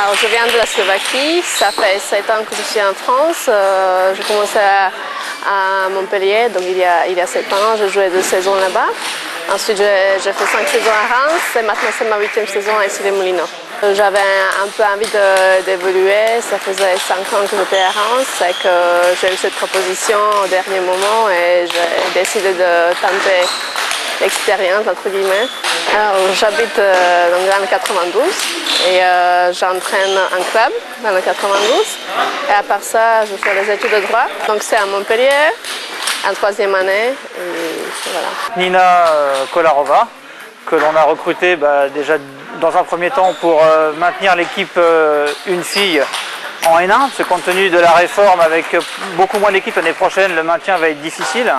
Alors, je viens de la Slovaquie, ça fait 7 ans que je suis en France. J'ai commencé à Montpellier, donc il y a 7 ans, j'ai joué 2 saisons là-bas. Ensuite, j'ai fait 5 saisons à Reims et maintenant c'est ma 8e saison à Issy-les-Moulineaux. J'avais un peu envie d'évoluer, ça faisait 5 ans que j'étais à Reims et que j'ai eu cette proposition au dernier moment et j'ai décidé de tenter l'expérience, entre guillemets. Alors, j'habite dans le 92 et j'entraîne un club dans le 92. Et à part ça, je fais des études de droit. Donc c'est à Montpellier, en 3e année. Et voilà. Nina Kolarova, que l'on a recrutée déjà dans un premier temps pour maintenir l'équipe une fille en N1, parce que compte tenu de la réforme avec beaucoup moins d'équipes l'année prochaine, le maintien va être difficile.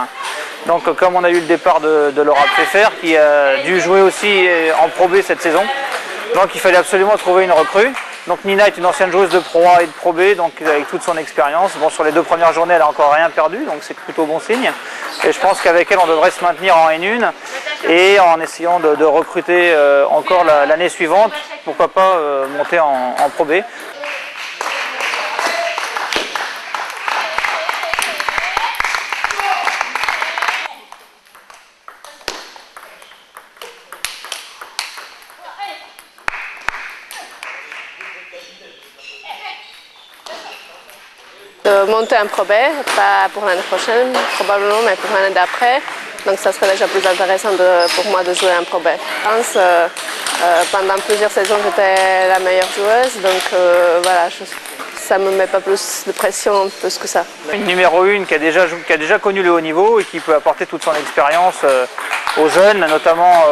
Donc comme on a eu le départ de Laura Pfeffer qui a dû jouer aussi en Pro B cette saison, donc il fallait absolument trouver une recrue. Donc Nina est une ancienne joueuse de Pro A et de Pro B, donc avec toute son expérience. Bon, sur les 2 premières journées, elle n'a encore rien perdu, donc c'est plutôt bon signe. Et je pense qu'avec elle, on devrait se maintenir en N1 et en essayant de recruter encore l'année suivante, pourquoi pas monter en Pro B. De monter un Pro B, pas pour l'année prochaine probablement, mais pour l'année d'après. Donc ça serait déjà plus intéressant pour moi de jouer un Pro B. Je pense pendant plusieurs saisons j'étais la meilleure joueuse, donc voilà, ça ne me met pas plus de pression plus que ça. Une numéro 1 qui a déjà connu le haut niveau et qui peut apporter toute son expérience aux jeunes, notamment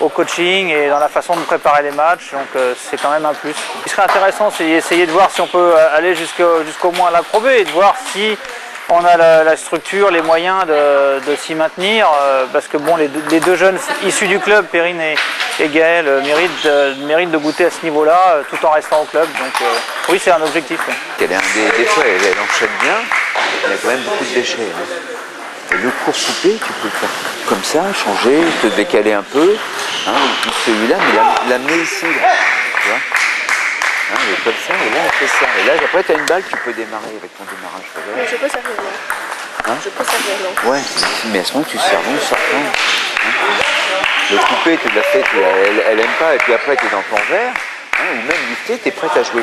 au coaching et dans la façon de préparer les matchs, donc c'est quand même un plus. Ce qui serait intéressant, c'est d'essayer de voir si on peut aller jusqu'au moins à la Pro B et de voir si on a la structure, les moyens de s'y maintenir, parce que bon, les deux jeunes issus du club, Perrine et Gaëlle, méritent de goûter à ce niveau-là tout en restant au club, donc oui, c'est un objectif. Elle a des fois, elle enchaîne bien, il y a quand même beaucoup de déchets. Et le court coupé, tu peux le faire comme ça, changer, te décaler un peu, hein, ou celui-là, mais l'amener ici, là, tu vois. Hein, elle est comme ça, et là, elle fait ça. Et là, après, tu as une balle, tu peux démarrer avec ton démarrage. Mais je peux servir long. Hein? Je peux servir long. Ouais, mais à ce moment, tu sers long, sortant. Hein. Le coupé, tu l'as fait, elle aime pas, et puis après, tu es dans ton verre, hein, ou même lifté, tu es prête à jouer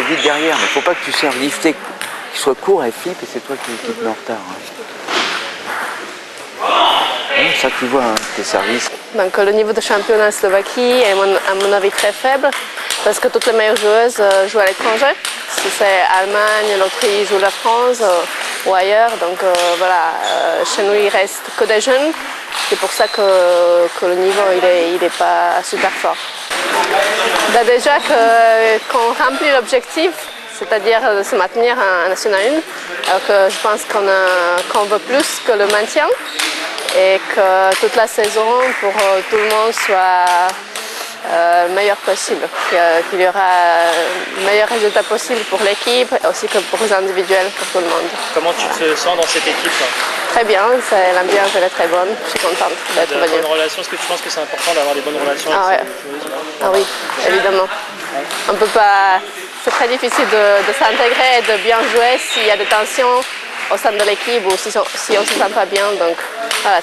vite derrière. Mais il ne faut pas que tu serves lifté, qu'il soit court, elle flippe, et c'est toi qui te mets en retard. Hein. Ça tu vois, hein, tes services. Donc le niveau de championnat en Slovaquie est à mon avis très faible parce que toutes les meilleures joueuses jouent à l'étranger. Si c'est Allemagne, l'Autriche ou la France ou ailleurs, donc voilà, chez nous il reste que des jeunes. C'est pour ça que le niveau il est pas super fort. Déjà qu'on remplit l'objectif, c'est-à-dire de se maintenir en National 1, alors que je pense qu'on veut plus que le maintien. Et que toute la saison, pour tout le monde, soit le meilleur possible. Qu'il y aura le meilleur résultat possible pour l'équipe, aussi que pour les individuels, pour tout le monde. Comment tu te sens dans cette équipe? Très bien, l'ambiance elle est très bonne, je suis contente d'être venue. Est-ce que tu penses que c'est important d'avoir des bonnes relations avec ces joueuses? Ah oui, évidemment. On peut pas... C'est très difficile de s'intégrer et de bien jouer s'il y a des tensions au sein de l'équipe ou si on ne se sent pas bien. Donc, voilà.